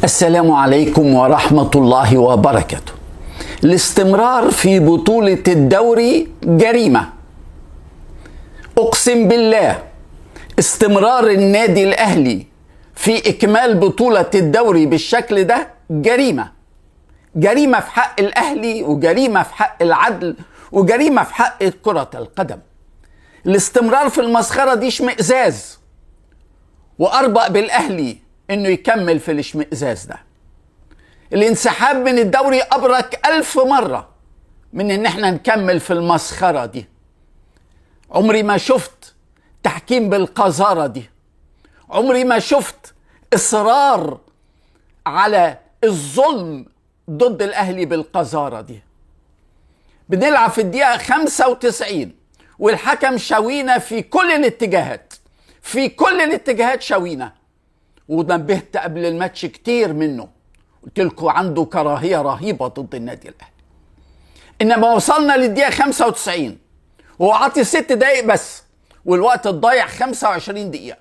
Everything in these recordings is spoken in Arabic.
السلام عليكم ورحمة الله وبركاته. الاستمرار في بطولة الدوري جريمة. أقسم بالله استمرار النادي الأهلي في إكمال بطولة الدوري بالشكل ده جريمة. جريمة في حق الأهلي، وجريمة في حق العدل، وجريمة في حق كرة القدم. الاستمرار في المسخرة دي اشمئزاز، وأربق بالأهلي إنه يكمل في الاشمئزاز ده. الانسحاب من الدوري أبرك 1000 مرة من إن احنا نكمل في المسخرة دي. عمري ما شفت تحكيم بالقذارة دي، عمري ما شفت إصرار على الظلم ضد الأهلي بالقذارة دي. بنلعب في الدقيقة 95 والحكم شاوينا في كل الاتجاهات، في كل الاتجاهات شاوينا. ونبهت قبل الماتش كتير منه، قلت لكم عنده كراهية رهيبة ضد النادي الأهلي. إنما وصلنا للدقيقة 95 وهو عاطي 6 دقايق بس، والوقت الضايع 25 دقيقة.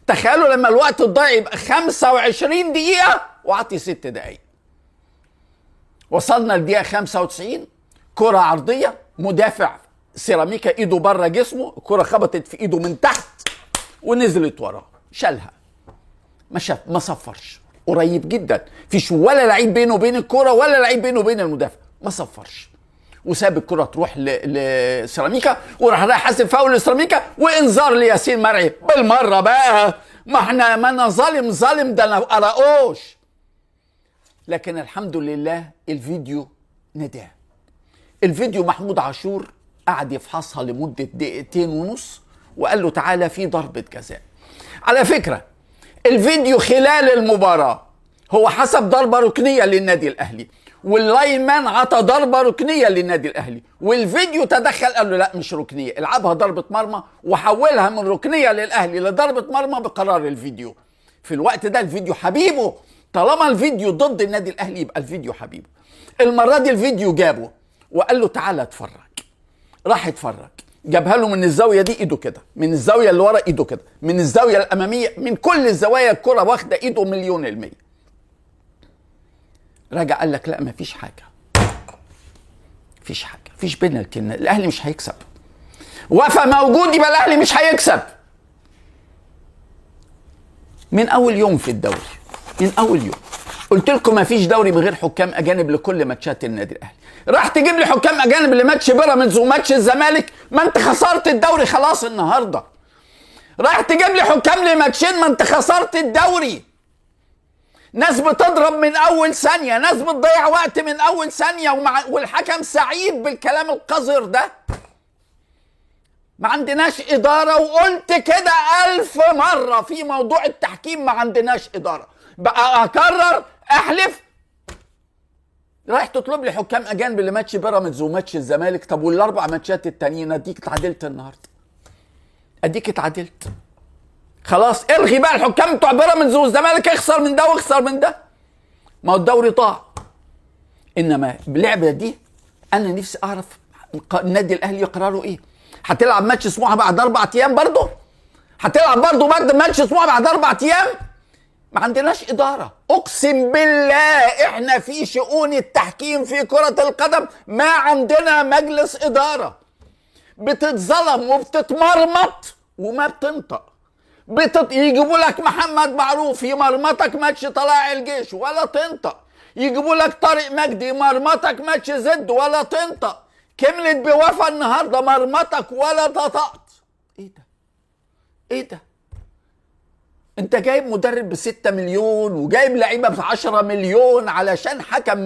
تخيلوا لما الوقت الضايع يبقى 25 دقيقة وعاطي 6 دقايق. وصلنا للدقيقة 95، كرة عرضية، مدافع سيراميكا ايده بره جسمه، الكرة خبطت في ايده من تحت ونزلت وراه، شالها، ما صفرش. قريب جدا، فيش ولا لعيب بينه وبين الكرة ولا لعيب بينه وبين المدافع، ما صفرش، وساب الكرة تروح لسيراميكا، وراح رايح حاسب فاول لسيراميكا، وانذار لياسين مرعي. بالمرة بقى، ما انا ظالم ده، انا قرقوش. لكن الحمد لله الفيديو نداه. الفيديو محمود عاشور قعد يفحصها لمدة 2.5 دقيقة وقال له تعالى في ضربة جزاء. على فكرة الفيديو خلال المباراة هو حسب ضربة ركنية للنادي الأهلي، واللايمان عطى ضربة ركنية للنادي الأهلي، والفيديو تدخل قال له لا مش ركنية، العبها ضربة مرمى، وحولها من ركنية للأهلي لضربة مرمى بقرار الفيديو. في الوقت ده الفيديو حبيبه، طالما الفيديو ضد النادي الأهلي يبقى الفيديو حبيبه. المرة دي الفيديو جابه وقال له تعالى اتفرج. راح اتفرج، جابها له من الزاويه دي ايده كده، من الزاويه اللي ورا ايده كده، من الزاويه الاماميه، من كل الزوايا الكره واخده ايده 100%. رجع قال لك لا مفيش حاجه، مفيش حاجه، مفيش بينالتي، الاهلي مش هيكسب. وفا موجود يبقى الاهلي مش هيكسب. من اول يوم في الدوري، من اول يوم قلت لكم مفيش دوري من غير حكام اجانب لكل ماتشات النادي الاهلي. راح تجيب لي حكام اجانب لماتش بيراميدز وماتش الزمالك، ما انت خسرت الدوري خلاص النهارده. راح تجيب لي حكام لماتشين، ما انت خسرت الدوري. ناس بتضرب من اول ثانيه، ناس بتضيع وقت من اول ثانيه، والحكم سعيد بالكلام القذر ده. ما عندناش اداره، وقلت كده 1000 مره في موضوع التحكيم، ما عندناش اداره. بقى اكرر احلف. رايح تطلب لي حكام اجانب لماتش بيراميدز وماتش الزمالك، طب والاربع ماتشات التانيين؟ اديك اتعادلت النهارده، اديك اتعادلت خلاص. الغي بقى الحكام بتوع بيراميدز والزمالك، اخسر من ده واخسر من ده، ما هو الدوري ضاع. انما اللعبه دي انا نفسي اعرف النادي الاهلي قراره ايه. هتلعب ماتش سموحه بعد 4 ايام برضه؟ هتلعب برضه بعد ماتش سموحه بعد 4 ايام؟ ما عندناش إدارة. أقسم بالله إحنا في شؤون التحكيم في كرة القدم ما عندنا مجلس إدارة. بتتظلم وبتتمرمط وما بتنطق. يجيبوا لك محمد معروف يمرمطك ماتش طلائع الجيش ولا تنطق، يجيبوا لك طارق مجدي يمرمطك ماتش زد ولا تنطق، كملت بوفا النهارده مرمطك ولا نطقت. إيه ده؟ إيه ده؟ انت جايب مدرب ب6 مليون وجايب لعيبه ب10 مليون علشان حكم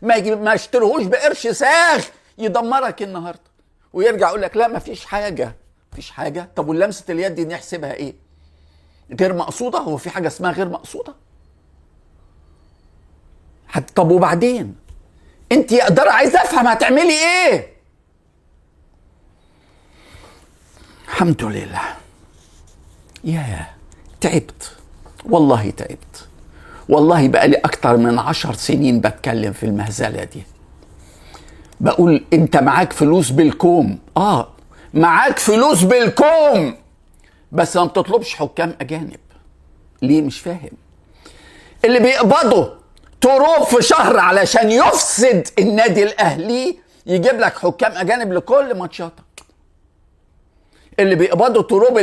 ما اشتريهوش بقرش ساخ يدمرك النهارده، ويرجع يقول لك لا مفيش حاجه، مفيش حاجه. طب واللمسه اليد دي نحسبها ايه؟ غير مقصوده؟ هو في حاجه اسمها غير مقصوده؟ طب وبعدين انت يا اداره عايز افهم هتعملي ايه؟ الحمد لله. تعبت والله، تعبت والله. بقالي اكتر من 10 سنين بتكلم في المهزلة دي، بقول انت معاك فلوس بالكوم، معاك فلوس بالكوم، بس ما بتطلبش حكام اجانب. ليه؟ مش فاهم. اللي بيقبضوا تروب في شهر علشان يفسد النادي الاهلي يجيب لك حكام اجانب لكل ماتشاتك. اللي بيقبضوا تروب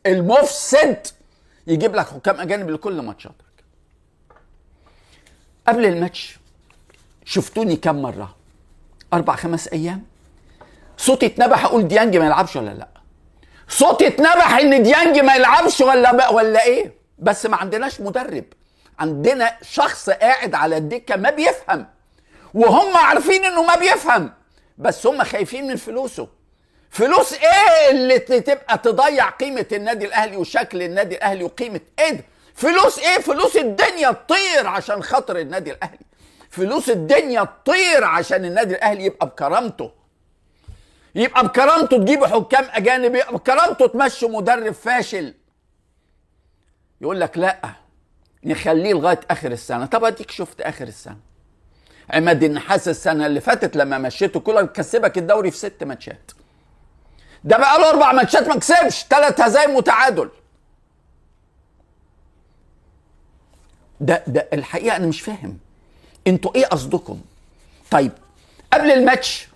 المفسد يجيب لك حكام اجانب لكل ماتشاتك. قبل الماتش شفتوني كم مره؟ 4-5 ايام صوتي اتنبح اقول ديانج ما يلعبش ولا لا، صوتي اتنبح ان ديانج ما يلعبش ولا ايه. بس ما عندناش مدرب، عندنا شخص قاعد على الدكه ما بيفهم، وهم عارفين انه ما بيفهم، بس هم خايفين من فلوسه. فلوس ايه اللي تبقى تضيع قيمه النادي الاهلي وشكل النادي الاهلي وقيمه ايه ده؟ فلوس ايه؟ فلوس الدنيا تطير عشان خاطر النادي الاهلي، فلوس الدنيا تطير عشان النادي الاهلي يبقى بكرامته، يبقى بكرامته. تجيبوا حكام اجانب، يبقى بكرامته تمشوا مدرب فاشل. يقول لك لا نخليه لغايه اخر السنه. طب اديك شفت اخر السنه عماد النحاس السنه اللي فاتت لما مشيته كولر كسبك الدوري في 6 ماتشات، ده بقى له 4 ماتشات ما كسبش، 3 هزايم وتعادل. ده الحقيقه انا مش فاهم انتوا ايه قصدكم. طيب قبل الماتش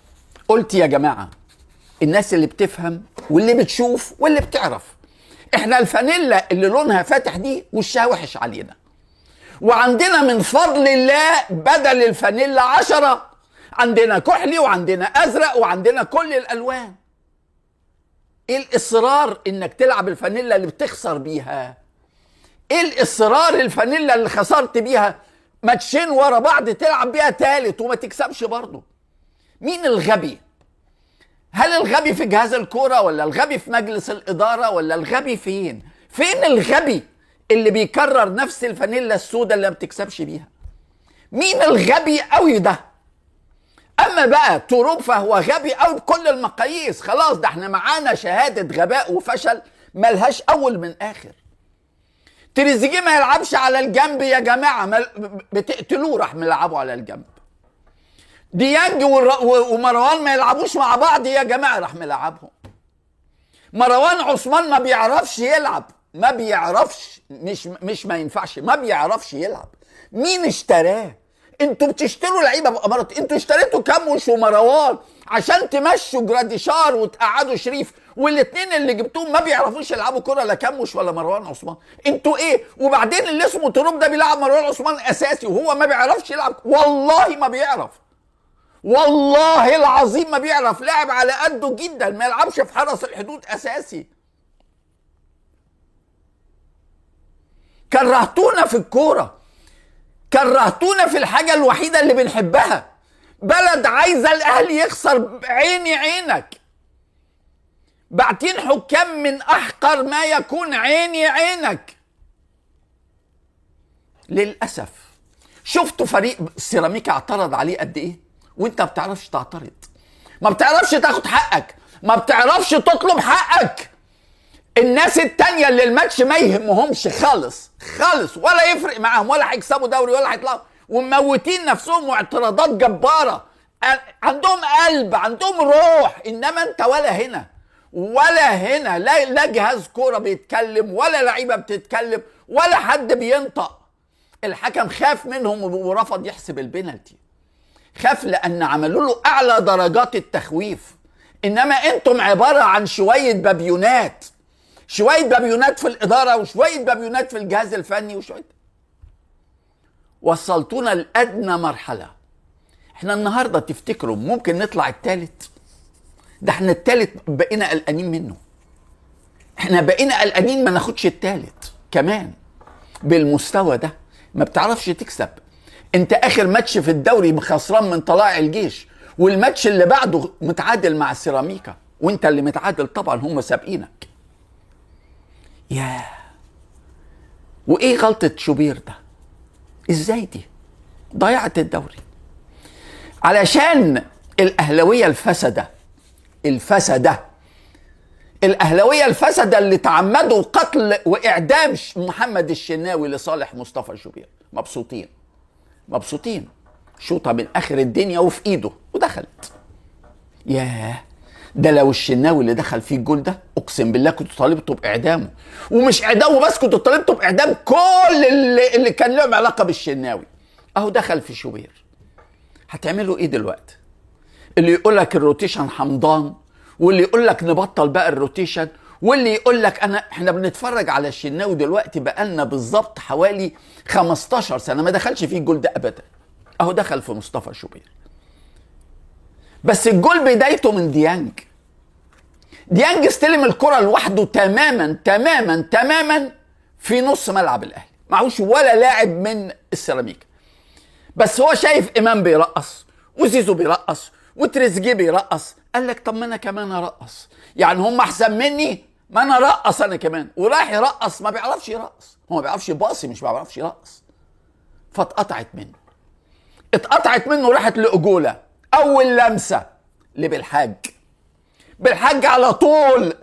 قلت يا جماعه الناس اللي بتفهم واللي بتشوف واللي بتعرف، احنا الفانيلا اللي لونها فاتح دي وشها وحش علينا، وعندنا من فضل الله بدل الفانيلا 10 عندنا كحلي وعندنا ازرق وعندنا كل الالوان. ايه الاصرار انك تلعب الفانيلا اللي بتخسر بيها؟ ايه الاصرار الفانيلا اللي خسرت بيها ماتشين ورا بعض تلعب بيها تالت وما تكسبش برضه؟ مين الغبي؟ هل الغبي في جهاز الكوره ولا الغبي في مجلس الاداره ولا الغبي فين؟ فين الغبي اللي بيكرر نفس الفانيلا السوداء اللي ما بتكسبش بيها؟ مين الغبي قوي ده؟ اما بقى تروب فهو غبي قوي بكل المقاييس، خلاص ده احنا معانا شهاده غباء وفشل ملهاش اول من اخر. تريزيجيه ما يلعبش على الجنب يا جماعه، بتقتلوه راح ملعبه على الجنب. ديانج ومروان ما يلعبوش مع بعض يا جماعه راح ملعبهم. مروان عثمان ما بيعرفش يلعب، ما بيعرفش، مش ما ينفعش، ما بيعرفش يلعب. مين اشتراه؟ انتوا بتشتروا لعيبه بأمارات. انتوا اشتريتوا كاموش ومروان عشان تمشوا جراديشار وتقعدوا شريف، والاثنين اللي جبتوهم ما بيعرفوش يلعبوا كرة، لا كاموش ولا مروان عثمان. انتوا ايه؟ وبعدين اللي اسمه تروب ده بيلعب مروان عثمان اساسي وهو ما بيعرفش يلعب. والله ما بيعرف، والله العظيم ما بيعرف، لاعب على قده جدا، ما يلعبش في حرس الحدود اساسي. كرهتونا في الكوره، كرهتونا في الحاجه الوحيده اللي بنحبها. بلد عايزه الاهلي يخسر، عيني عينك. بعتين حكام من احقر ما يكون، عيني عينك. للاسف شفتوا فريق سيراميكا اعترض عليه قد ايه، وانت ما بتعرفش تعترض، ما بتعرفش تاخد حقك، ما بتعرفش تطلب حقك. الناس التانية اللي الماتش ما يهمهمش خالص خالص، ولا يفرق معاهم، ولا هيكسبوا دوري ولا هيطلعوا، ومموتين نفسهم واعتراضات جبارة، عندهم قلب، عندهم روح. انما انت ولا هنا ولا هنا، لا جهاز كورة بيتكلم ولا لعيبة بتتكلم ولا حد بينطق. الحكم خاف منهم ورفض يحسب البنالتي، خاف لان عملوا له اعلى درجات التخويف. انما انتم عبارة عن شوية بابيونات، شوية بابيونات في الإدارة وشوية بابيونات في الجهاز الفني وشوية. وصلتونا لأدنى مرحلة. احنا النهاردة تفتكروا ممكن نطلع الثالث؟ ده احنا الثالث بقينا قلقانين منه، احنا بقينا قلقانين ما ناخدش الثالث كمان. بالمستوى ده ما بتعرفش تكسب. انت اخر ماتش في الدوري خسران من طلائع الجيش، والماتش اللي بعده متعادل مع السيراميكا، وانت اللي متعادل طبعا، هم سابقينك. ياه، وايه غلطة شوبير ده؟ ازاي دي ضيعت الدوري؟ علشان الاهلاوية الفسدة الاهلاوية الفسدة اللي تعمدوا قتل واعدام محمد الشناوي لصالح مصطفى شوبير. مبسوطين، شوطة من اخر الدنيا وفي ايده ودخلت. ياه، ده لو الشناوي اللي دخل فيه الجول ده اقسم بالله كنت طالبته باعدامه، ومش اعدامه بس، كنت طالبته باعدام كل اللي كان لهم علاقه بالشناوي. اهو دخل في شوبير. هتعملوا ايه دلوقتي؟ اللي يقول لك الروتيشن حمضان، واللي يقول لك نبطل بقى الروتيشن، واللي يقول لك احنا بنتفرج على الشناوي دلوقتي بقالنا بالظبط حوالي 15 سنه ما دخلش فيه الجول ده ابدا. اهو دخل في مصطفى شوبير، بس الجول بدايته من ديانج. ديانج استلم الكره لوحده تماما تماما تماما في نص ملعب الاهلي، معهوش ولا لاعب من السيراميكا، بس هو شايف امام بيرقص وزيزو بيرقص وتريزيجيه بيرقص، قال لك طب ما انا كمان ارقص، يعني هم احسن مني، ما انا ارقص انا كمان. وراح يرقص، ما بيعرفش يرقص، هو ما بيعرفش يباصي، مش ما بيعرفش يرقص. فاتقطعت منه، راحت لاجوله. اول لمسه لبالحاج، بالحاج على طول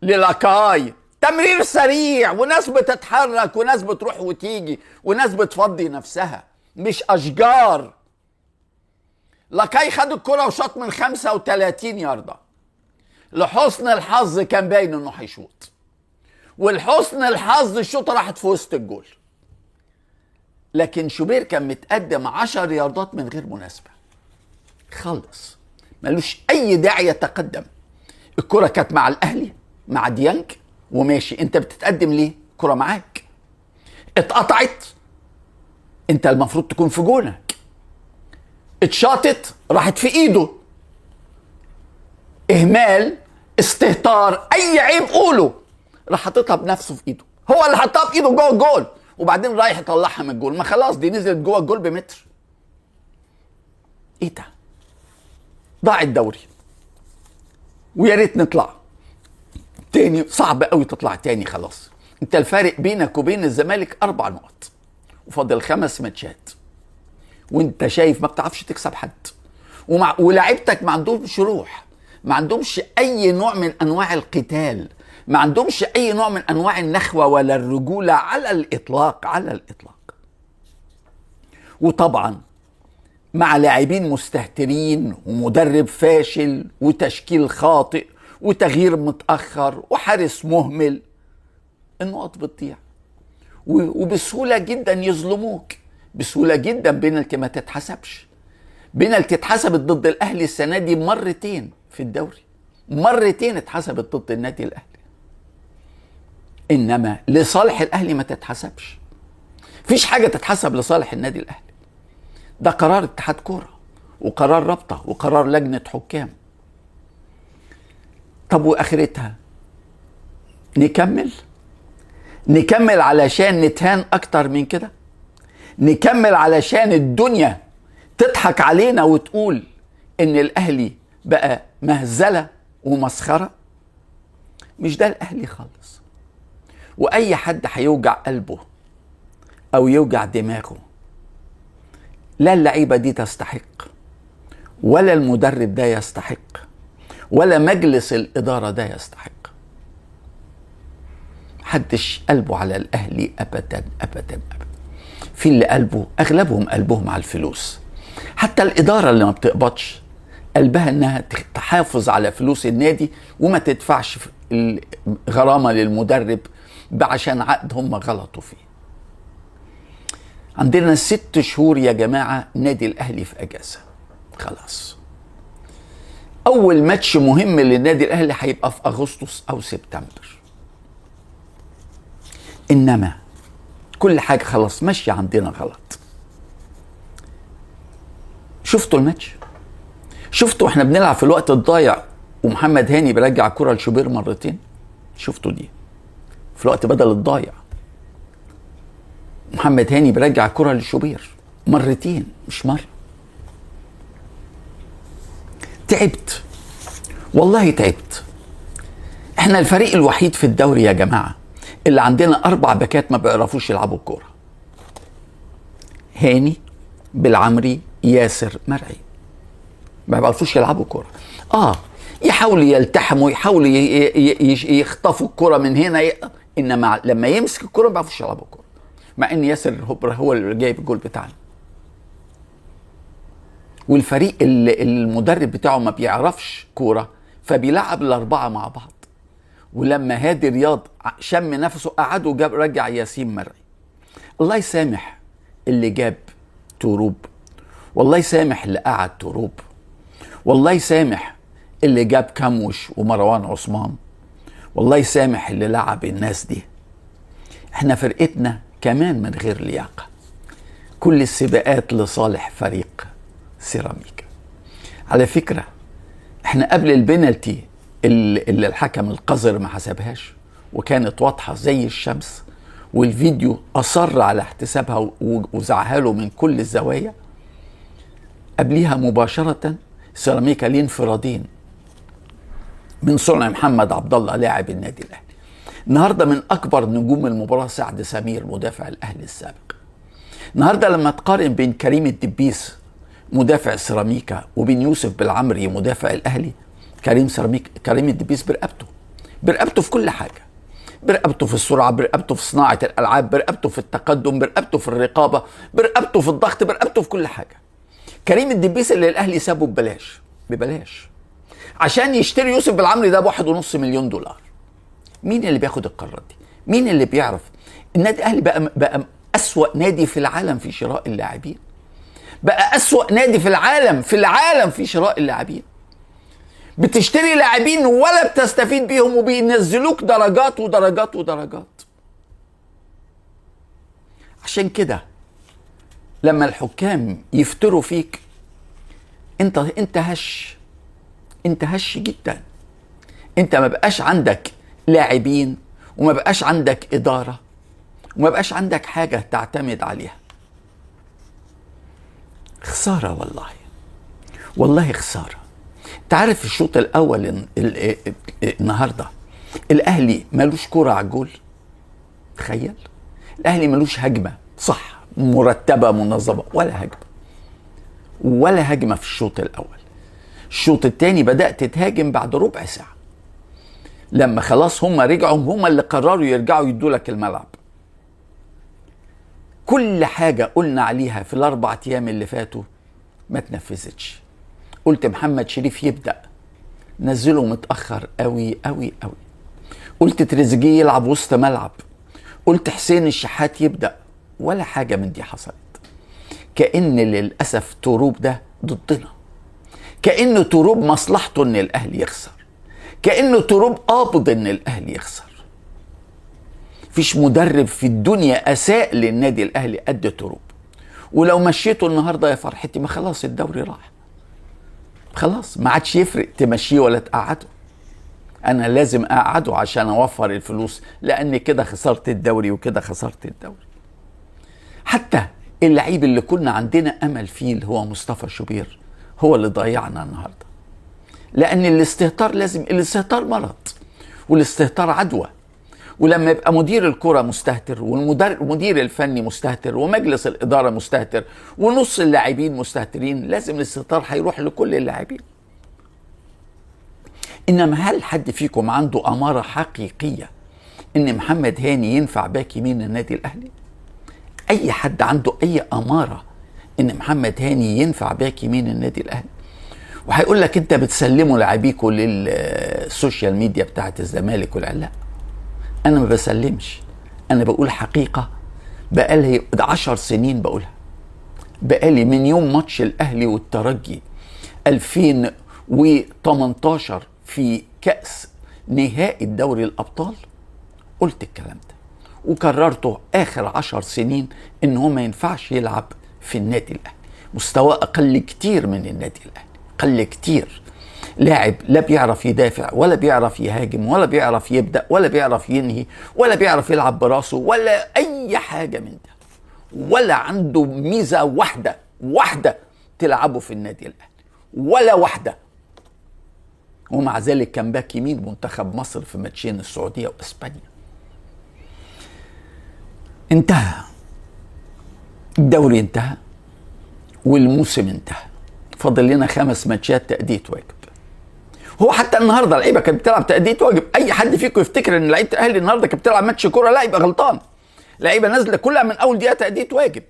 للاكاي، تمرير سريع، وناس بتتحرك وناس بتروح وتيجي وناس بتفضي نفسها، مش اشجار. لاكاي خد الكرة وشاط من 35 ياردة. لحسن الحظ كان باين انه هيشوط، ولحسن الحظ الشوطة راحت في وسط الجول، لكن شوبير كان متقدم 10 ياردات من غير مناسبة خالص، ملوش اي داعي يتقدم. الكرة كانت مع الاهلي مع ديانج وماشي، انت بتتقدم ليه؟ الكرة معاك، اتقطعت، انت المفروض تكون في جونك، اتشاطت راحت في ايده، اهمال، استهتار، اي عيب قوله، راح حاططها بنفسه في ايده، هو اللي حطها بايده جوه الجول، وبعدين رايح يطلعها من الجول. ما خلاص دي نزلت جوه الجول بمتر. ايه ده؟ ضاع الدوري، ويا ريت نطلع تاني، صعب قوي تطلع تاني. خلاص انت الفارق بينك وبين الزمالك 4 نقط، وفاضل 5 ماتشات، وانت شايف ما بتعرفش تكسب حد، ولاعيبتك ما عندهمش روح، ما عندهمش اي نوع من انواع القتال، ما عندهمش اي نوع من انواع النخوة ولا الرجولة على الاطلاق، على الاطلاق. وطبعا مع لاعبين مستهترين ومدرب فاشل وتشكيل خاطئ وتغيير متأخر وحارس مهمل، النقط بتضيع، وبسهولة جدا يظلموك، بسهولة جدا. بينالتي ما تتحسبش، بينالتي اتحسبت ضد الاهلي السنة دي مرتين في الدوري، مرتين اتحسبت ضد النادي الاهلي، انما لصالح الاهلي ما تتحسبش. مفيش حاجة تتحسب لصالح النادي الاهلي، ده قرار اتحاد كورة وقرار رابطة وقرار لجنة حكام. طب واخرتها نكمل علشان نتهان اكتر من كده؟ نكمل علشان الدنيا تضحك علينا وتقول ان الاهلي بقى مهزلة ومسخرة؟ مش ده الاهلي خالص. واي حد هيوجع قلبه او يوجع دماغه، لا اللعيبة دي تستحق، ولا المدرب ده يستحق، ولا مجلس الإدارة ده يستحق. محدش قلبه على الأهلي أبدا أبدا أبدا. في اللي قلبه، أغلبهم قلبهم على الفلوس. حتى الإدارة اللي ما بتقبضش قلبها إنها تحافظ على فلوس النادي وما تدفعش غرامة للمدرب عشان عقد هم غلطوا فيه. عندنا 6 شهور يا جماعة نادي الأهلي في أجازة خلاص. أول ماتش مهم للنادي الأهلي هيبقى في أغسطس أو سبتمبر، إنما كل حاجة خلاص ماشية عندنا غلط. شفتوا الماتش؟ شفتوا احنا بنلعب في الوقت الضايع ومحمد هاني بيرجع الكرة لشوبير مرتين؟ شفتوا دي في الوقت بدل الضايع، محمد هاني بيرجع الكرة لشوبير مرتين مش مرة. تعبت والله، تعبت. احنا الفريق الوحيد في الدوري يا جماعة اللي عندنا 4 باكات ما بيعرفوش يلعبوا الكورة: هاني، بالعمري، ياسر، مرعي، ما بيعرفوش يلعبوا كورة. يحاولوا يلتحموا، يحاولوا يخطفوا الكرة من هنا، انما لما يمسك الكرة ما بيعرفوش يلعبوا كورة. مع ان ياسر هو اللي جايب الجول بتاعنا، والفريق اللي المدرب بتاعه ما بيعرفش كورة فبيلعب الاربعه مع بعض. ولما هادي رياض شم نفسه قعدوا جاب رجع ياسين مرعي. الله يسامح اللي جاب توروب، والله يسامح اللي قعد توروب، والله يسامح اللي جاب كموش ومروان عثمان، والله يسامح اللي لعب الناس دي. احنا فرقتنا كمان من غير لياقة. كل السباقات لصالح فريق سيراميكا. على فكرة احنا قبل البنالتي اللي الحكم القذر ما حسبهاش وكانت واضحة زي الشمس، والفيديو أصر على احتسابها وزعها له من كل الزوايا، قبليها مباشرة سيراميكا ليه انفرادين من صنع محمد عبد الله لاعب النادي الاهلي. النهارده من اكبر نجوم المباراه سعد سمير مدافع الاهلي السابق. النهارده لما تقارن بين كريم الدبيس مدافع سيراميكا وبين يوسف بالعمري مدافع الاهلي، كريم الدبيس برقبته في كل حاجه، برقبته في السرعه، برقبته في صناعه الالعاب، برقبته في التقدم، برقبته في الرقابه، برقبته في الضغط، برقبته في كل حاجه. كريم الدبيس اللي الاهلي سابه ببلاش عشان يشتري يوسف بالعمري ده ب1.5 مليون دولار. مين اللي بياخد القرارات دي؟ مين اللي بيعرف؟ النادي الاهلي بقى اسوأ نادي في العالم في شراء اللاعبين. بقى اسوأ نادي في العالم في شراء اللاعبين. بتشتري لاعبين ولا بتستفيد بيهم، وبينزلوك درجات ودرجات ودرجات. عشان كده لما الحكام يفتروا فيك انت هش جدا. انت ما بقاش عندك لاعبين، وما بقاش عندك إدارة، وما بقاش عندك حاجة تعتمد عليها. خسارة والله خسارة. تعرف الشوط الأول النهاردة الأهلي ملوش كرة على الجول. تخيل الأهلي ملوش هجمة صح مرتبة منظمة، ولا هجمة في الشوط الأول. الشوط الثاني بدأت تتهاجم بعد ربع ساعة، لما خلاص هم رجعوا، هم اللي قرروا يرجعوا يدوا لك الملعب. كل حاجة قلنا عليها في ال4 أيام اللي فاتوا ما تنفذتش. قلت محمد شريف يبدأ، نزله متأخر قوي. قلت تريزيجيه يلعب وسط ملعب، قلت حسين الشحات يبدأ، ولا حاجة من دي حصلت. كأن للأسف توروب ده ضدنا، كأنه توروب مصلحته ان الاهلي يخسر، كأنه توروب قابض ان الاهلي يخسر. فيش مدرب في الدنيا اساء للنادي الاهلي قد توروب. ولو مشيته النهارده يا فرحتي ما خلاص الدوري راح، خلاص ما عادش يفرق تمشيه ولا تقعده. انا لازم اقعده عشان اوفر الفلوس، لان كده خسرت الدوري وكده خسرت الدوري. حتى اللعيب اللي كنا عندنا امل فيه اللي هو مصطفى شوبير هو اللي ضيعنا النهارده. لان الاستهتار مرض، والاستهتار عدوى. ولما يبقى مدير الكرة مستهتر، والمدير الفني مستهتر، ومجلس الإدارة مستهتر، ونص اللاعبين مستهترين، لازم الاستهتار هيروح لكل اللاعبين. إنما هل حد فيكم عنده أمارة حقيقية إن محمد هاني ينفع باك يمين النادي الأهلي؟ أي حد عنده أي أمارة إن محمد هاني ينفع باك يمين النادي الأهلي؟ وهيقول لك أنت بتسلموا لاعبيكوا للسوشيال ميديا بتاعت الزمالك والعلاء. أنا ما بسلمش، أنا بقول حقيقة بقالي 10 سنين بقولها. بقالي من يوم ماتش الأهلي والترجي 2018 في كأس نهائي دوري الأبطال قلت الكلام ده، وكررته آخر 10 سنين إن هو ما ينفعش يلعب في النادي الأهلي. مستواه أقل كتير من النادي الأهلي، أقل كتير. لاعب لا بيعرف يدافع ولا بيعرف يهاجم ولا بيعرف يبدأ ولا بيعرف ينهي ولا بيعرف يلعب براسه ولا أي حاجة من ده، ولا عنده ميزة واحدة تلعبه في النادي الأهلي، ولا واحدة. ومع ذلك كان باك يمين منتخب مصر في ماتشين السعودية وإسبانيا. انتهى الدوري، انتهى والموسم انتهى، فاضل لنا 5 ماتشات تأدية واجب. هو حتى النهارده اللعيبه كانت بتلعب تأدية واجب. اي حد فيكم يفتكر ان لعيبه الاهلي النهارده كانت بتلعب ماتش كوره لا يبقى غلطان. لعيبه نازله كلها من اول دقيقه تأدية واجب.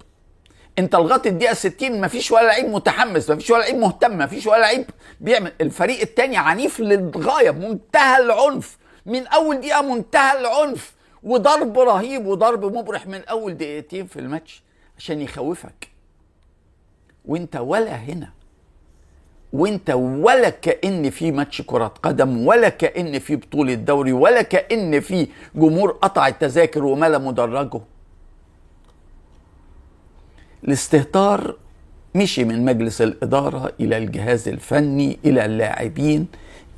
انت لغايه الدقيقه 60 مفيش ولا لعيب متحمس، مفيش ولا لعيب مهتم، مفيش ولا لعيب بيعمل. الفريق التاني عنيف للغايه، منتهى العنف من اول دقيقه، منتهى العنف، وضرب رهيب وضرب مبرح من اول دقيقتين في الماتش عشان يخوفك. وانت ولا هنا، وانت ولا كأن في ماتش كرة قدم، ولا كأن في بطولة دوري، ولا كأن في جمهور قطع التذاكر وملا مدرجه. الاستهتار مشي من مجلس الإدارة إلى الجهاز الفني إلى اللاعبين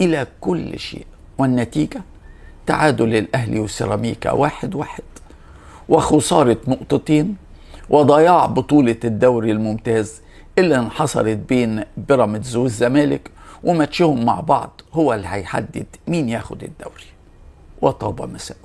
إلى كل شيء، والنتيجة تعادل الأهلي وسيراميكا 1-1، وخسارة نقطتين، وضياع بطولة الدوري الممتاز اللي انحصرت بين بيراميدز والزمالك، وماتشهم مع بعض هو اللي هيحدد مين ياخد الدوري. وطاب مساء.